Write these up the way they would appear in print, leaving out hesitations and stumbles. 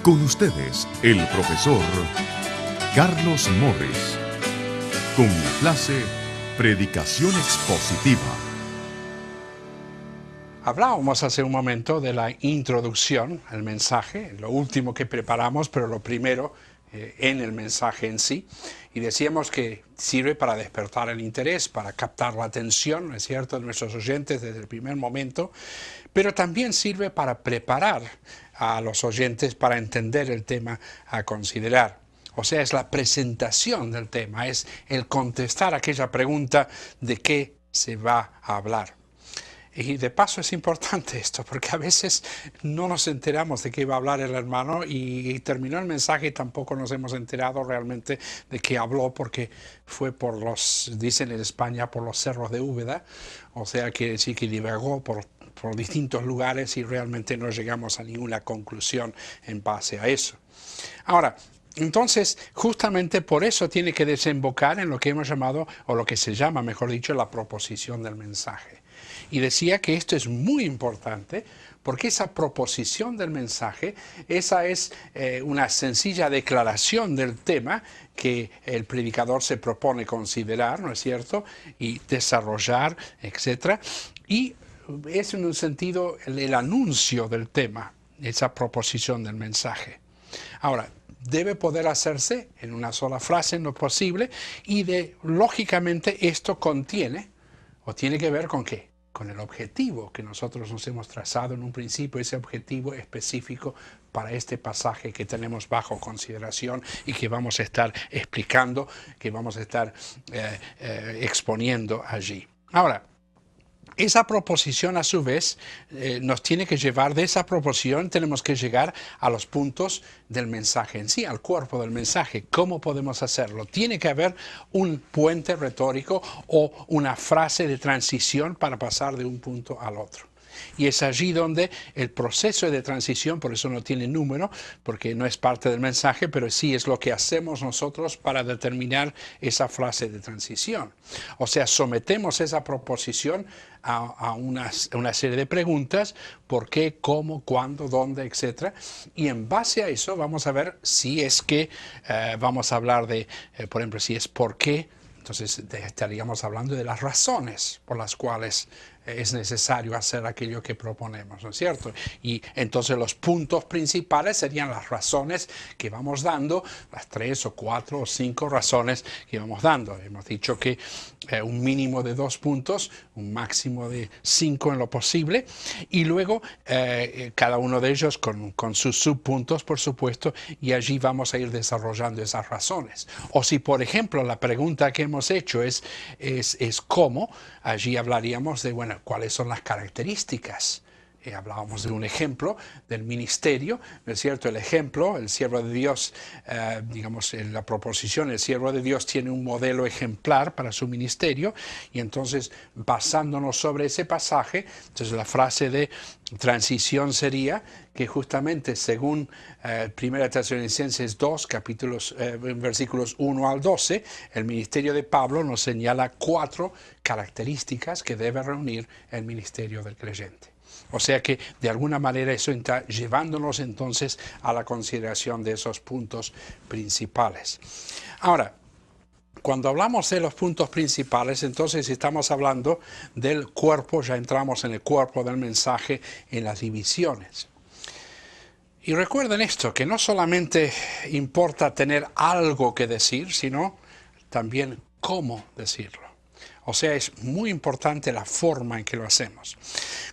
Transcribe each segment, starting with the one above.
Con ustedes, el profesor Carlos Morris. Con la clase Predicación Expositiva. Hablábamos hace un momento de la introducción al mensaje, lo último que preparamos, pero lo primero en el mensaje en sí. Y decíamos que sirve para despertar el interés, para captar la atención, ¿no es cierto?, de nuestros oyentes desde el primer momento, pero también sirve para preparar a los oyentes para entender el tema a considerar. O sea, es la presentación del tema, es el contestar aquella pregunta de qué se va a hablar. Y de paso es importante esto, porque a veces no nos enteramos de qué iba a hablar el hermano y terminó el mensaje y tampoco nos hemos enterado realmente de qué habló, porque fue por los, dicen en España, por los cerros de Úbeda, o sea, quiere decir que divagó por distintos lugares y realmente no llegamos a ninguna conclusión en base a eso. Ahora, entonces, justamente por eso tiene que desembocar en lo que hemos llamado, o lo que se llama, mejor dicho, la proposición del mensaje. Y decía que esto es muy importante porque esa proposición del mensaje, esa es una sencilla declaración del tema que el predicador se propone considerar, ¿no es cierto?, y desarrollar, etc. Y es en un sentido el anuncio del tema, esa proposición del mensaje. Ahora, debe poder hacerse en una sola frase en lo posible y lógicamente esto contiene o tiene que ver con ¿qué? Con el objetivo que nosotros nos hemos trazado en un principio, ese objetivo específico para este pasaje que tenemos bajo consideración y que vamos a estar explicando, que vamos a estar exponiendo allí. Ahora, esa proposición a su vez nos tiene que llevar, de esa proposición tenemos que llegar a los puntos del mensaje en sí, al cuerpo del mensaje. ¿Cómo podemos hacerlo? Tiene que haber un puente retórico o una frase de transición para pasar de un punto al otro. Y es allí donde el proceso de transición, por eso no tiene número, porque no es parte del mensaje, pero sí es lo que hacemos nosotros para determinar esa frase de transición. O sea, sometemos esa proposición a una serie de preguntas: por qué, cómo, cuándo, dónde, etc. Y en base a eso vamos a ver si es que vamos a hablar de, por ejemplo, si es por qué. Entonces estaríamos hablando de las razones por las cuales es necesario hacer aquello que proponemos, ¿no es cierto? Y entonces los puntos principales serían las razones que vamos dando, las 3 o 4 o 5 razones que vamos dando. Hemos dicho que un mínimo de 2 puntos, un máximo de 5 en lo posible, y luego cada uno de ellos con sus subpuntos, por supuesto, y allí vamos a ir desarrollando esas razones. O si, por ejemplo, la pregunta que hemos hecho es cómo, allí hablaríamos de, bueno, cuáles son las características. Hablábamos de un ejemplo del ministerio, ¿no es cierto? El ejemplo, el siervo de Dios, digamos, en la proposición, el siervo de Dios tiene un modelo ejemplar para su ministerio, y entonces, basándonos sobre ese pasaje, entonces la frase de transición sería que justamente según 1 Tesalonicenses 2, versículos 1 al 12, el ministerio de Pablo nos señala 4 características que debe reunir el ministerio del creyente. O sea que de alguna manera eso está llevándonos entonces a la consideración de esos puntos principales. Ahora, cuando hablamos de los puntos principales, entonces estamos hablando del cuerpo, ya entramos en el cuerpo del mensaje, en las divisiones. Y recuerden esto, que no solamente importa tener algo que decir, sino también cómo decirlo. O sea, es muy importante la forma en que lo hacemos.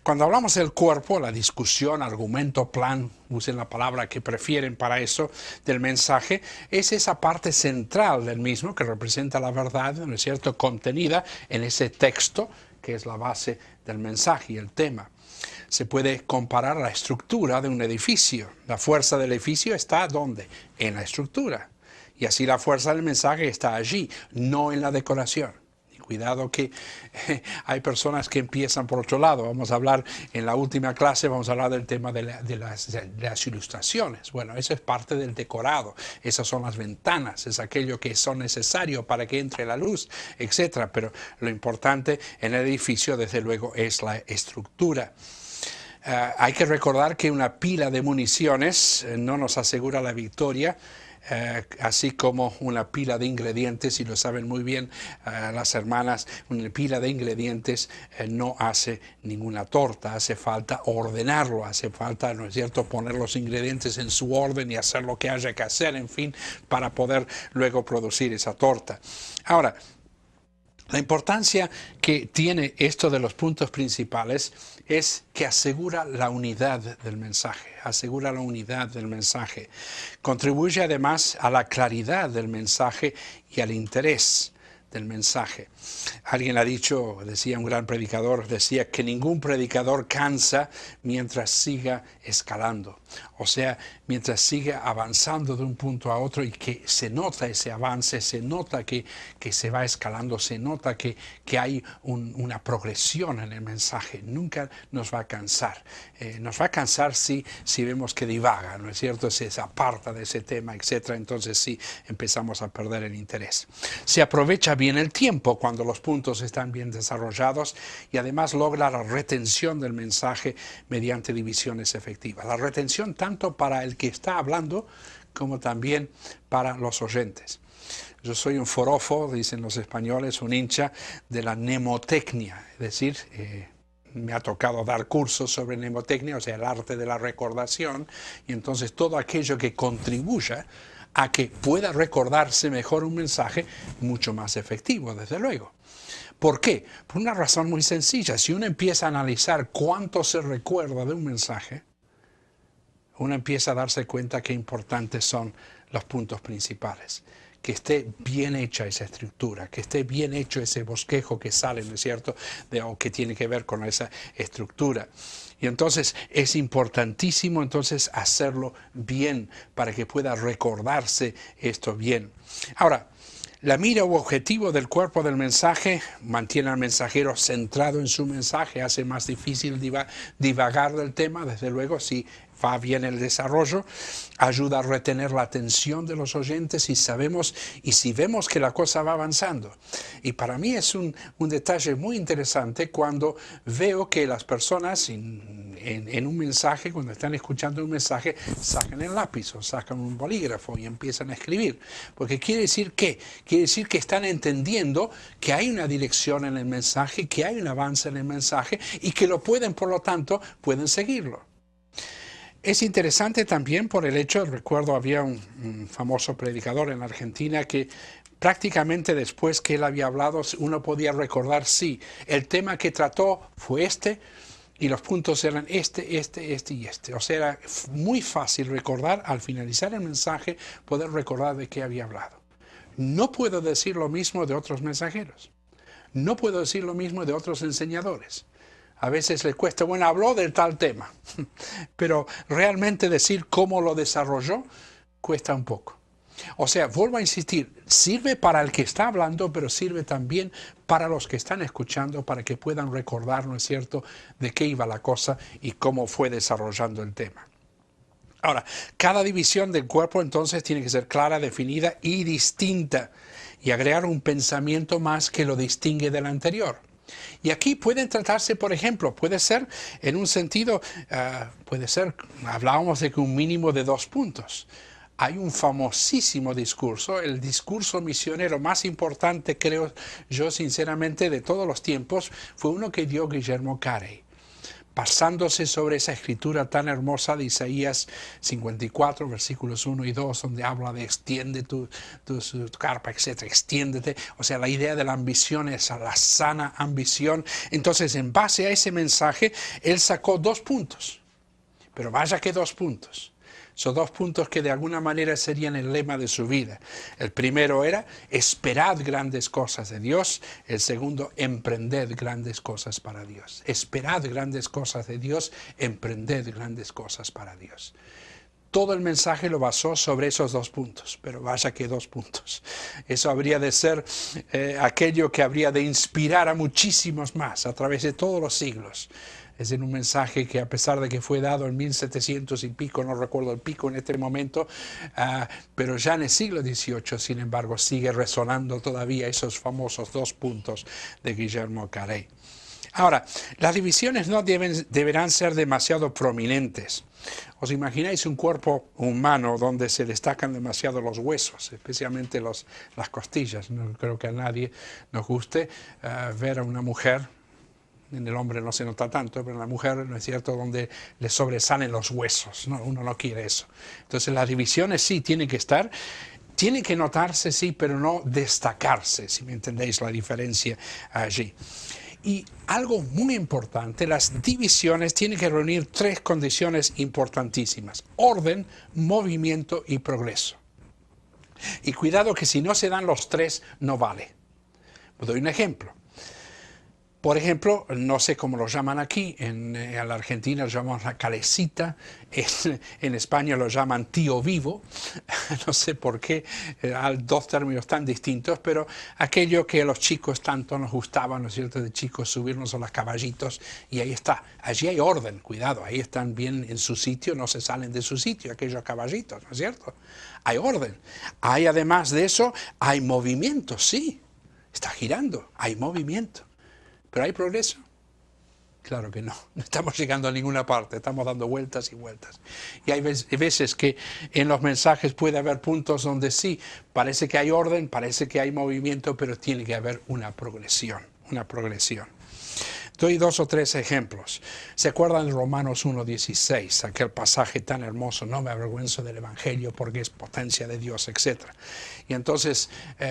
Cuando hablamos del cuerpo, la discusión, argumento, plan, usen la palabra que prefieren para eso, del mensaje, es esa parte central del mismo que representa la verdad, ¿no es cierto?, contenida en ese texto que es la base del mensaje y el tema. Se puede comparar a la estructura de un edificio. La fuerza del edificio está ¿dónde? En la estructura. Y así la fuerza del mensaje está allí, no en la decoración. Cuidado que hay personas que empiezan por otro lado. Vamos a hablar en la última clase, vamos a hablar del tema de las ilustraciones. Bueno, eso es parte del decorado. Esas son las ventanas, es aquello que son necesarios para que entre la luz, etc. Pero lo importante en el edificio, desde luego, es la estructura. Hay que recordar que una pila de municiones no nos asegura la victoria, así como una pila de ingredientes, y lo saben muy bien las hermanas, una pila de ingredientes no hace ninguna torta, hace falta ordenarlo, hace falta, ¿no es cierto?, poner los ingredientes en su orden y hacer lo que haya que hacer, en fin, para poder luego producir esa torta. Ahora, la importancia que tiene esto de los puntos principales es que asegura la unidad del mensaje, asegura la unidad del mensaje. Contribuye además a la claridad del mensaje y al interés del mensaje. Alguien ha dicho, decía un gran predicador, decía que ningún predicador cansa mientras siga escalando. O sea, mientras siga avanzando de un punto a otro y que se nota ese avance, se nota que se va escalando, se nota que hay una progresión en el mensaje. Nunca nos va a cansar. Nos va a cansar si vemos que divaga, ¿no es cierto? Si se aparta de ese tema, etc. Entonces sí empezamos a perder el interés. Se aprovecha bien el tiempo cuando los puntos están bien desarrollados y además logra la retención del mensaje mediante divisiones efectivas. La retención tanto para el que está hablando como también para los oyentes. Yo soy un forofo, dicen los españoles, un hincha de la mnemotecnia, es decir, me ha tocado dar cursos sobre mnemotecnia, o sea, el arte de la recordación, y entonces todo aquello que contribuya a que pueda recordarse mejor un mensaje, mucho más efectivo, desde luego. ¿Por qué? Por una razón muy sencilla. Si uno empieza a analizar cuánto se recuerda de un mensaje, uno empieza a darse cuenta qué importantes son los puntos principales. Que esté bien hecha esa estructura, que esté bien hecho ese bosquejo que sale, ¿no es cierto?, o que tiene que ver con esa estructura. Y entonces es importantísimo entonces hacerlo bien para que pueda recordarse esto bien. Ahora, la mira u objetivo del cuerpo del mensaje mantiene al mensajero centrado en su mensaje, hace más difícil divagar del tema, desde luego, si va bien el desarrollo, ayuda a retener la atención de los oyentes y si vemos que la cosa va avanzando. Y para mí es un detalle muy interesante cuando veo que las personas en un mensaje, cuando están escuchando un mensaje, sacan el lápiz o sacan un bolígrafo y empiezan a escribir. Porque quiere decir que están entendiendo que hay una dirección en el mensaje, que hay un avance en el mensaje y que lo pueden, por lo tanto, pueden seguirlo. Es interesante también por el hecho, recuerdo había un famoso predicador en Argentina que prácticamente después que él había hablado uno podía recordar, sí, el tema que trató fue este y los puntos eran este y este. O sea, era muy fácil recordar, al finalizar el mensaje, poder recordar de qué había hablado. No puedo decir lo mismo de otros mensajeros. No puedo decir lo mismo de otros enseñadores. A veces les cuesta, bueno, habló del tal tema, pero realmente decir cómo lo desarrolló cuesta un poco. O sea, vuelvo a insistir, sirve para el que está hablando, pero sirve también para los que están escuchando, para que puedan recordar, ¿no es cierto?, de qué iba la cosa y cómo fue desarrollando el tema. Ahora, cada división del cuerpo entonces tiene que ser clara, definida y distinta, y agregar un pensamiento más que lo distingue del anterior. Y aquí pueden tratarse, por ejemplo, puede ser en un sentido, hablábamos de que un mínimo de 2 puntos. Hay un famosísimo discurso, el discurso misionero más importante, creo yo sinceramente, de todos los tiempos, fue uno que dio Guillermo Carey, pasándose sobre esa escritura tan hermosa de Isaías 54, versículos 1 y 2, donde habla de extiende tu carpa, etc., extiéndete. O sea, la idea de la ambición es la sana ambición. Entonces, en base a ese mensaje, él sacó 2 puntos. Pero vaya que 2 puntos. Son 2 puntos que de alguna manera serían el lema de su vida. El primero era, esperad grandes cosas de Dios. El segundo, emprended grandes cosas para Dios. Esperad grandes cosas de Dios, emprended grandes cosas para Dios. Todo el mensaje lo basó sobre esos 2 puntos, pero vaya que 2 puntos. Eso habría de ser aquello que habría de inspirar a muchísimos más a través de todos los siglos. Es en un mensaje que, a pesar de que fue dado en 1700 y pico, no recuerdo el pico en este momento, pero ya en el siglo XVIII, sin embargo, sigue resonando todavía esos famosos 2 puntos de Guillermo Carey. Ahora, las divisiones no deberán ser demasiado prominentes. ¿Os imagináis un cuerpo humano donde se destacan demasiado los huesos, especialmente las costillas? No creo que a nadie nos guste ver a una mujer, en el hombre no se nota tanto, pero en la mujer, ¿no es cierto?, donde le sobresalen los huesos, ¿no? Uno no quiere eso. Entonces las divisiones sí tienen que estar, tienen que notarse, sí, pero no destacarse, si me entendéis la diferencia allí. Y algo muy importante, las divisiones tienen que reunir tres condiciones importantísimas: orden, movimiento y progreso. Y cuidado que si no se dan los tres, no vale. Os doy un ejemplo. Por ejemplo, no sé cómo lo llaman aquí, en la Argentina lo llamamos la calecita, en España lo llaman tío vivo, no sé por qué, hay dos términos tan distintos, pero aquello que a los chicos tanto nos gustaba, ¿no es cierto?, de chicos subirnos a los caballitos, y ahí está, allí hay orden, cuidado, ahí están bien en su sitio, no se salen de su sitio aquellos caballitos, ¿no es cierto? Hay orden, hay además de eso, hay movimiento, sí, está girando, hay movimiento. ¿Pero hay progreso? Claro que no. No estamos llegando a ninguna parte, estamos dando vueltas y vueltas. Y hay veces que en los mensajes puede haber puntos donde sí, parece que hay orden, parece que hay movimiento, pero tiene que haber una progresión, una progresión. Doy dos o tres ejemplos. ¿Se acuerdan de Romanos 1:16? Aquel pasaje tan hermoso: no me avergüenzo del Evangelio porque es potencia de Dios, etc. Y entonces,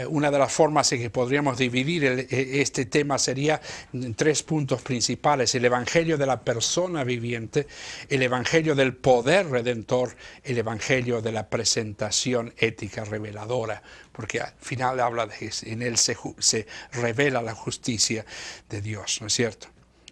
una de las formas en que podríamos dividir este tema sería en tres puntos principales: el Evangelio de la persona viviente, el Evangelio del poder redentor, el Evangelio de la presentación ética reveladora, porque al final habla de que en él se revela la justicia de Dios, ¿no es cierto?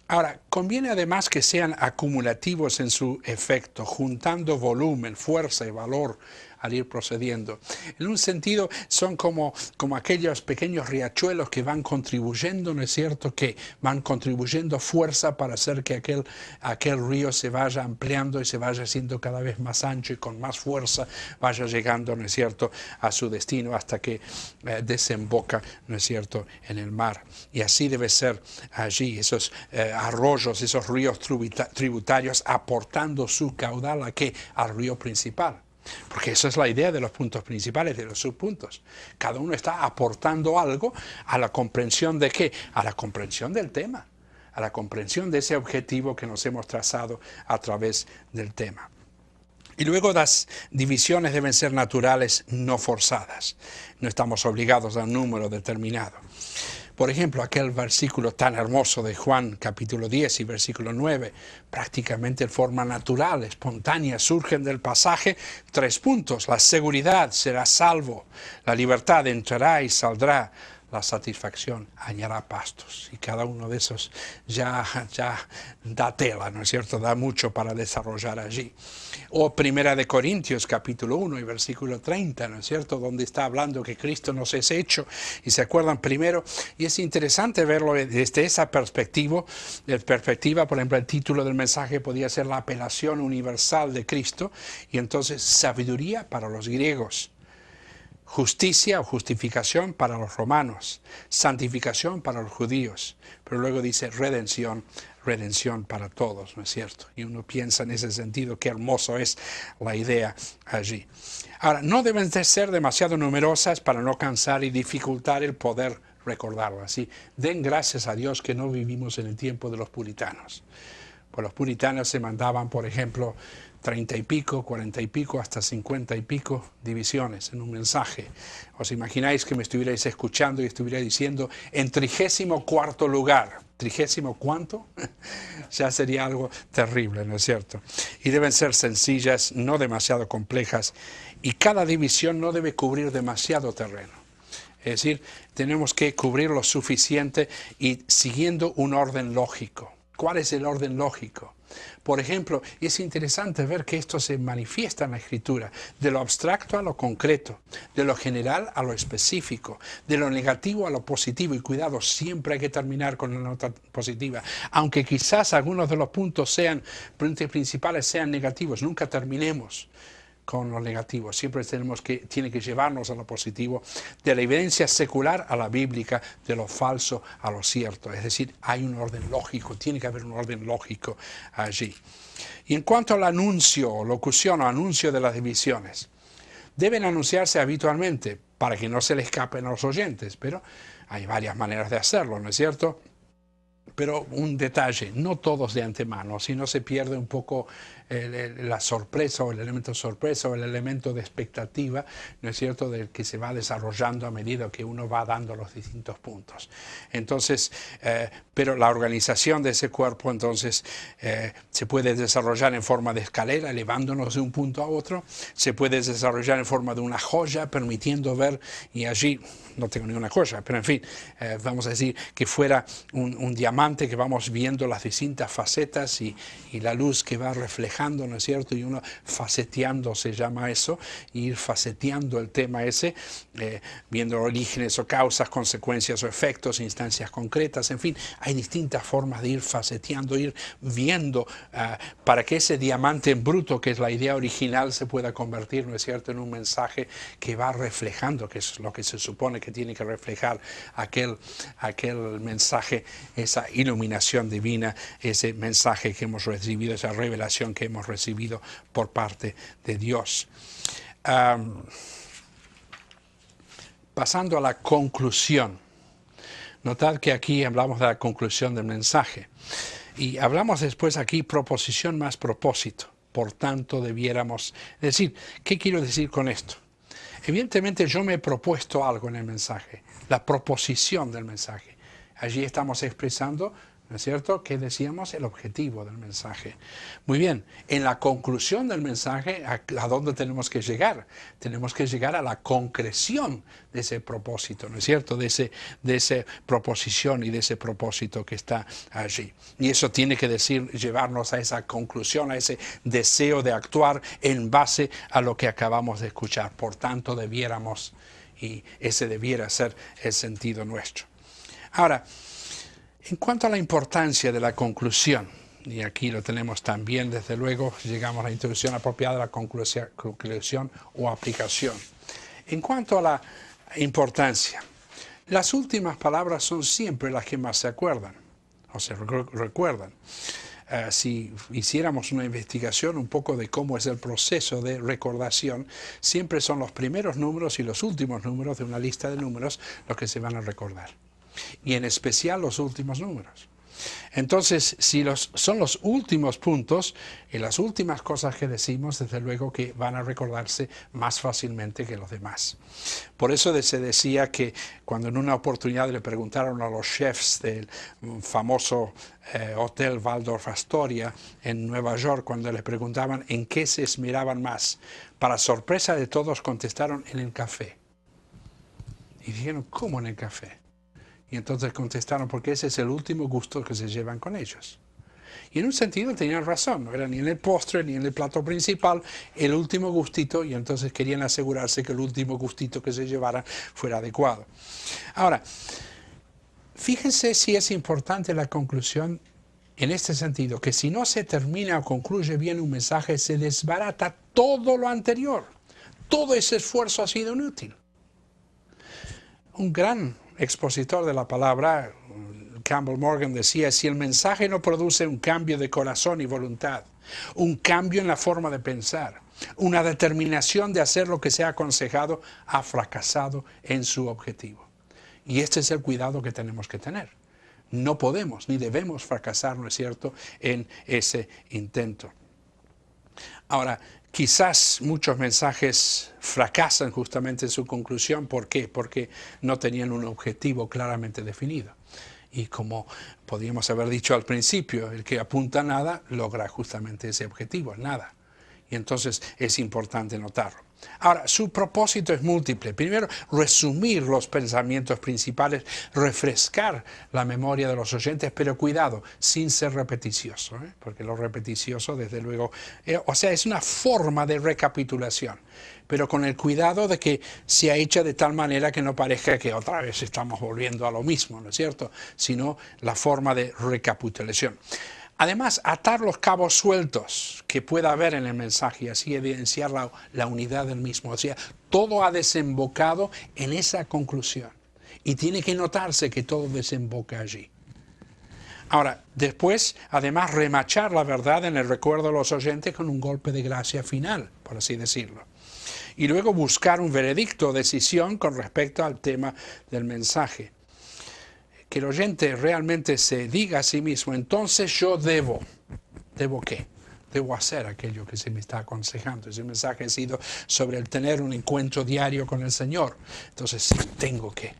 Ahora, conviene además que sean acumulativos en su efecto, juntando volumen, fuerza y valor al ir procediendo. En un sentido, son como aquellos pequeños riachuelos que van contribuyendo, ¿no es cierto?, que van contribuyendo fuerza para hacer que aquel río se vaya ampliando y se vaya haciendo cada vez más ancho y con más fuerza vaya llegando, ¿no es cierto?, a su destino hasta que desemboca, ¿no es cierto?, en el mar. Y así debe ser allí, esos arroyos, esos ríos tributarios aportando su caudal al río principal. Porque esa es la idea de los puntos principales, de los subpuntos. Cada uno está aportando algo a la comprensión de ¿qué? A la comprensión del tema, a la comprensión de ese objetivo que nos hemos trazado a través del tema. Y luego las divisiones deben ser naturales, no forzadas. No estamos obligados a un número determinado. Por ejemplo, aquel versículo tan hermoso de Juan, capítulo 10 y versículo 9, prácticamente de forma natural, espontánea, surgen del pasaje tres puntos: la seguridad, será salvo; la libertad, entrará y saldrá; la satisfacción, hallará pastos. Y cada uno de esos ya da tela, ¿no es cierto?, da mucho para desarrollar allí. O Primera de Corintios, capítulo 1 y versículo 30, ¿no es cierto?, donde está hablando que Cristo nos es hecho, y se acuerdan primero, y es interesante verlo desde esa perspectiva. Por ejemplo, el título del mensaje podía ser la apelación universal de Cristo, y entonces sabiduría para los griegos, justicia o justificación para los romanos, santificación para los judíos, pero luego dice redención para todos, ¿no es cierto? Y uno piensa en ese sentido, qué hermoso es la idea allí. Ahora, no deben de ser demasiado numerosas para no cansar y dificultar el poder recordarlas. ¿Sí? Den gracias a Dios que no vivimos en el tiempo de los puritanos. Pues los puritanos se mandaban, por ejemplo, 30 y pico, 40 y pico, hasta 50 y pico divisiones en un mensaje. ¿Os imagináis que me estuvierais escuchando y estuviera diciendo en 34º lugar? ¿30 cuánto? Ya sería algo terrible, ¿no es cierto? Y deben ser sencillas, no demasiado complejas, y cada división no debe cubrir demasiado terreno. Es decir, tenemos que cubrir lo suficiente y siguiendo un orden lógico. ¿Cuál es el orden lógico? Por ejemplo, es interesante ver que esto se manifiesta en la Escritura, de lo abstracto a lo concreto, de lo general a lo específico, de lo negativo a lo positivo. Y cuidado, siempre hay que terminar con la nota positiva. Aunque quizás algunos de los puntos principales sean negativos, nunca terminemos con lo negativo, siempre tiene que llevarnos a lo positivo, de la evidencia secular a la bíblica, de lo falso a lo cierto. Es decir, hay un orden lógico, tiene que haber un orden lógico allí. Y en cuanto al anuncio, locución o anuncio de las divisiones, deben anunciarse habitualmente para que no se le escapen a los oyentes, pero hay varias maneras de hacerlo, ¿no es cierto? Pero un detalle, no todos de antemano, si no se pierde un poco la sorpresa o el elemento sorpresa o el elemento de expectativa, ¿no es cierto?, del que se va desarrollando a medida que uno va dando los distintos puntos. Entonces, pero la organización de ese cuerpo entonces se puede desarrollar en forma de escalera, elevándonos de un punto a otro, se puede desarrollar en forma de una joya, permitiendo ver, y allí no tengo ninguna joya, pero en fin, vamos a decir que fuera un diamante que vamos viendo las distintas facetas y la luz que va reflejando, ¿no es cierto? Y uno faceteando, se llama eso, ir faceteando el tema ese, viendo orígenes o causas, consecuencias o efectos, instancias concretas, en fin, hay distintas formas de ir faceteando, ir viendo para que ese diamante en bruto, que es la idea original, se pueda convertir, ¿no es cierto?, en un mensaje que va reflejando, que es lo que se supone que tiene que reflejar aquel mensaje, esa iluminación divina, ese mensaje que hemos recibido, esa revelación que hemos recibido por parte de Dios. Pasando a la conclusión. Notad que aquí hablamos de la conclusión del mensaje. Y hablamos después aquí proposición más propósito. Por tanto, debiéramos... Es decir, ¿qué quiero decir con esto? Evidentemente yo me he propuesto algo en el mensaje, la proposición del mensaje. Allí estamos expresando, ¿no es cierto?, que decíamos el objetivo del mensaje. Muy bien, en la conclusión del mensaje, ¿a dónde tenemos que llegar? Tenemos que llegar a la concreción de ese propósito, ¿no es cierto?, de esa proposición y de ese propósito que está allí. Y eso tiene que llevarnos a esa conclusión, a ese deseo de actuar en base a lo que acabamos de escuchar. Por tanto, debiéramos, y ese debiera ser el sentido nuestro. Ahora, en cuanto a la importancia de la conclusión, y aquí lo tenemos también, desde luego, llegamos a la introducción apropiada de la conclusión o aplicación. En cuanto a la importancia, las últimas palabras son siempre las que más se acuerdan, o se recuerdan. Si hiciéramos una investigación un poco de cómo es el proceso de recordación, siempre son los primeros números y los últimos números de una lista de números los que se van a recordar. Y en especial los últimos números. Entonces, si son los últimos puntos y las últimas cosas que decimos, desde luego que van a recordarse más fácilmente que los demás. Por eso se decía que cuando en una oportunidad le preguntaron a los chefs del famoso Hotel Waldorf Astoria en Nueva York, cuando les preguntaban en qué se esmeraban más, para sorpresa de todos contestaron en el café. Y dijeron, ¿cómo en el café? Y entonces contestaron, porque ese es el último gusto que se llevan con ellos. Y en un sentido tenían razón, no era ni en el postre ni en el plato principal, el último gustito, y entonces querían asegurarse que el último gustito que se llevaran fuera adecuado. Ahora, fíjense si es importante la conclusión en este sentido, que si no se termina o concluye bien un mensaje, se desbarata todo lo anterior. Todo ese esfuerzo ha sido inútil. Un gran expositor de la palabra, Campbell Morgan, decía, si el mensaje no produce un cambio de corazón y voluntad, un cambio en la forma de pensar, una determinación de hacer lo que se ha aconsejado, ha fracasado en su objetivo. Y este es el cuidado que tenemos que tener. No podemos ni debemos fracasar, ¿no es cierto?, en ese intento. Ahora, quizás muchos mensajes fracasan justamente en su conclusión. ¿Por qué? Porque no tenían un objetivo claramente definido. Y como podríamos haber dicho al principio, el que apunta a nada logra justamente ese objetivo, nada. Y entonces es importante notarlo. Ahora, su propósito es múltiple. Primero, resumir los pensamientos principales, refrescar la memoria de los oyentes, pero cuidado, sin ser repeticioso, porque lo repeticioso, desde luego, o sea, es una forma de recapitulación, pero con el cuidado de que sea hecha de tal manera que no parezca que otra vez estamos volviendo a lo mismo, ¿no es cierto?, sino la forma de recapitulación. Además, atar los cabos sueltos que pueda haber en el mensaje y así evidenciar la unidad del mismo. O sea, todo ha desembocado en esa conclusión. Y tiene que notarse que todo desemboca allí. Ahora, después, además, remachar la verdad en el recuerdo de los oyentes con un golpe de gracia final, por así decirlo. Y luego buscar un veredicto o decisión con respecto al tema del mensaje. Que el oyente realmente se diga a sí mismo, entonces yo ¿debo qué? Debo hacer aquello que se me está aconsejando. Ese mensaje ha sido sobre el tener un encuentro diario con el Señor. Entonces sí, tengo que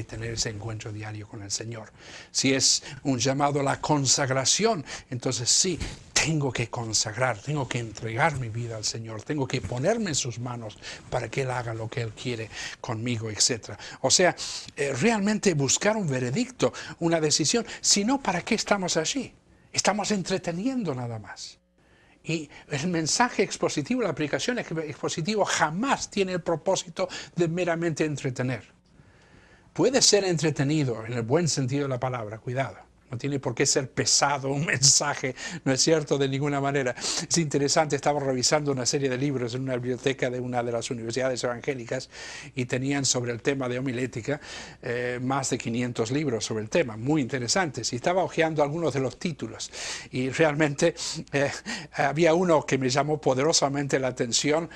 tener ese encuentro diario con el Señor. Si es un llamado a la consagración, entonces sí, tengo que consagrar, tengo que entregar mi vida al Señor, tengo que ponerme en sus manos para que Él haga lo que Él quiere conmigo, etc. O sea, realmente buscar un veredicto, una decisión, si no, ¿para qué estamos allí? Estamos entreteniendo nada más. Y el mensaje expositivo, la aplicación expositiva jamás tiene el propósito de meramente entretener. Puede ser entretenido en el buen sentido de la palabra, cuidado. No tiene por qué ser pesado un mensaje, no es cierto de ninguna manera. Es interesante, estaba revisando una serie de libros en una biblioteca de una de las universidades evangélicas y tenían sobre el tema de homilética más de 500 libros sobre el tema, muy interesantes. Y estaba hojeando algunos de los títulos y realmente había uno que me llamó poderosamente la atención,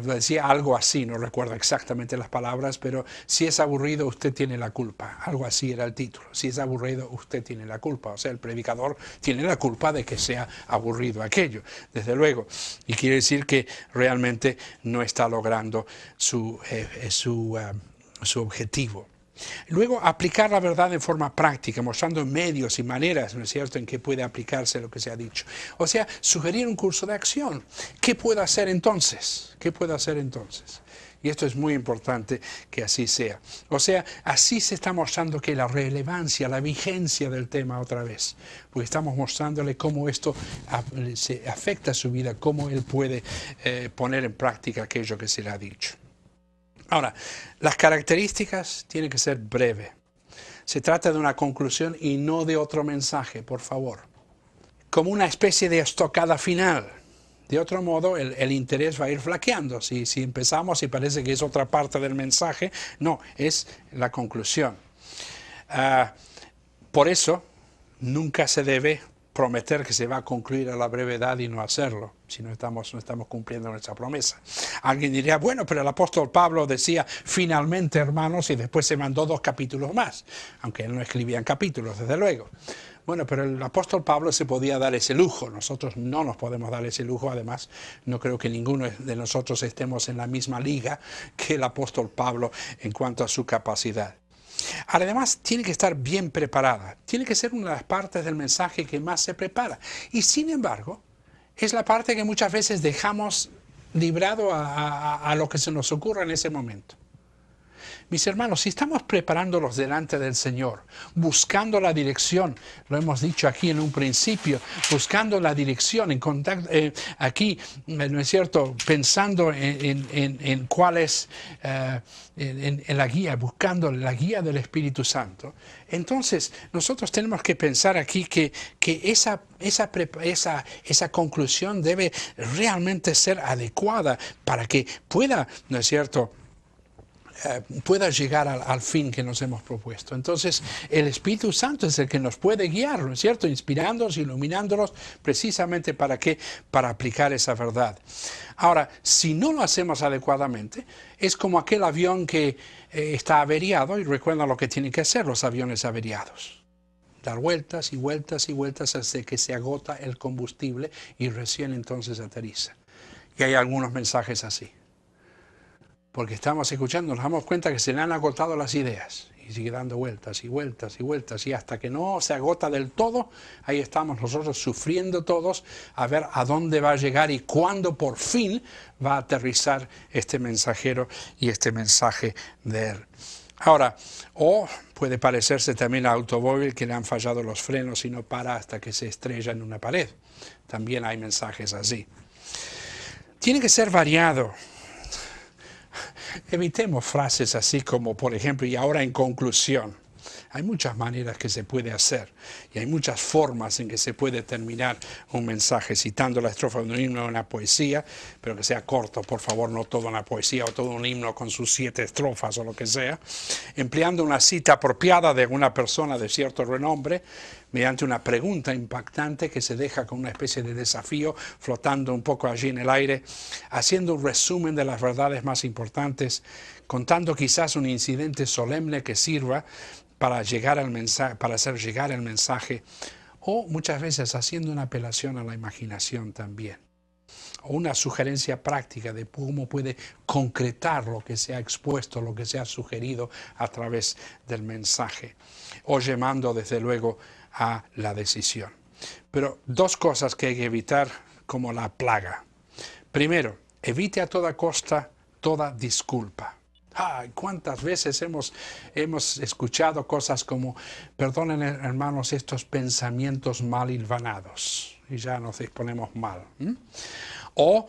decía algo así, no recuerdo exactamente las palabras, pero si es aburrido usted tiene la culpa, algo así era el título, si es aburrido usted tiene la culpa, o sea, el predicador tiene la culpa de que sea aburrido aquello, desde luego, y quiere decir que realmente no está logrando su objetivo. Luego, aplicar la verdad de forma práctica, mostrando medios y maneras, ¿no es cierto?, en que puede aplicarse lo que se ha dicho. O sea, sugerir un curso de acción. ¿Qué puedo hacer entonces? ¿Qué puedo hacer entonces? Y esto es muy importante que así sea. O sea, así se está mostrando que la relevancia, la vigencia del tema otra vez. Porque estamos mostrándole cómo esto se afecta a su vida, cómo él puede poner en práctica aquello que se le ha dicho. Ahora, las características tienen que ser breves. Se trata de una conclusión y no de otro mensaje, por favor. Como una especie de estocada final. De otro modo, el interés va a ir flaqueando. Si empezamos y parece que es otra parte del mensaje, no, es la conclusión. Por eso, nunca se debe prometer que se va a concluir a la brevedad y no hacerlo, si no estamos cumpliendo nuestra promesa. Alguien diría, bueno, pero el apóstol Pablo decía, finalmente, hermanos, y después se mandó 2 capítulos más, aunque él no escribía en capítulos, desde luego. Bueno, pero el apóstol Pablo se podía dar ese lujo, nosotros no nos podemos dar ese lujo, además no creo que ninguno de nosotros estemos en la misma liga que el apóstol Pablo en cuanto a su capacidad. Además, tiene que estar bien preparada, tiene que ser una de las partes del mensaje que más se prepara. Y sin embargo, es la parte que muchas veces dejamos librado a lo que se nos ocurra en ese momento. Mis hermanos, si estamos preparándolos delante del Señor, buscando la dirección, lo hemos dicho aquí en un principio, buscando la dirección, en contacto, aquí, ¿no es cierto?, pensando en cuál es en la guía, buscando la guía del Espíritu Santo, entonces nosotros tenemos que pensar aquí que esa conclusión debe realmente ser adecuada para que pueda, ¿no es cierto?, pueda llegar al fin que nos hemos propuesto. Entonces, el Espíritu Santo es el que nos puede guiar, ¿no es cierto?, inspirándonos, iluminándonos, precisamente ¿para qué? Para aplicar esa verdad. Ahora, si no lo hacemos adecuadamente, es como aquel avión que está averiado, y recuerda lo que tienen que hacer los aviones averiados. Dar vueltas y vueltas y vueltas hasta que se agota el combustible y recién entonces aterriza. Y hay algunos mensajes así. Porque estamos escuchando, nos damos cuenta que se le han agotado las ideas y sigue dando vueltas y vueltas y vueltas y hasta que no se agota del todo, ahí estamos nosotros sufriendo todos a ver a dónde va a llegar y cuándo por fin va a aterrizar este mensajero y este mensaje de él. Ahora, o puede parecerse también al automóvil que le han fallado los frenos y no para hasta que se estrella en una pared. También hay mensajes así. Tiene que ser variado. Evitemos frases así como, por ejemplo, y ahora en conclusión. Hay muchas maneras que se puede hacer y hay muchas formas en que se puede terminar un mensaje, citando la estrofa de un himno o una poesía, pero que sea corto, por favor, no toda una poesía o todo un himno con sus 7 estrofas o lo que sea, empleando una cita apropiada de una persona de cierto renombre, mediante una pregunta impactante que se deja con una especie de desafío, flotando un poco allí en el aire, haciendo un resumen de las verdades más importantes, contando quizás un incidente solemne que sirva para llegar al mensaje, para hacer llegar el mensaje, o muchas veces haciendo una apelación a la imaginación también, o una sugerencia práctica de cómo puede concretar lo que se ha expuesto, lo que se ha sugerido a través del mensaje, o llamando desde luego a la decisión. Pero 2 cosas que hay que evitar como la plaga. Primero, evite a toda costa toda disculpa. ¿Cuántas veces hemos escuchado cosas como, perdonen hermanos estos pensamientos mal hilvanados? Y ya nos exponemos mal. O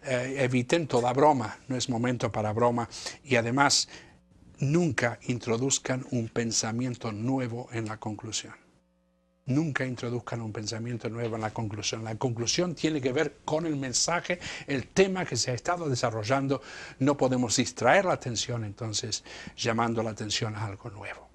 eviten toda broma, no es momento para broma. Y además, nunca introduzcan un pensamiento nuevo en la conclusión. Nunca introduzcan un pensamiento nuevo en la conclusión. La conclusión tiene que ver con el mensaje, el tema que se ha estado desarrollando. No podemos distraer la atención, entonces, llamando la atención a algo nuevo.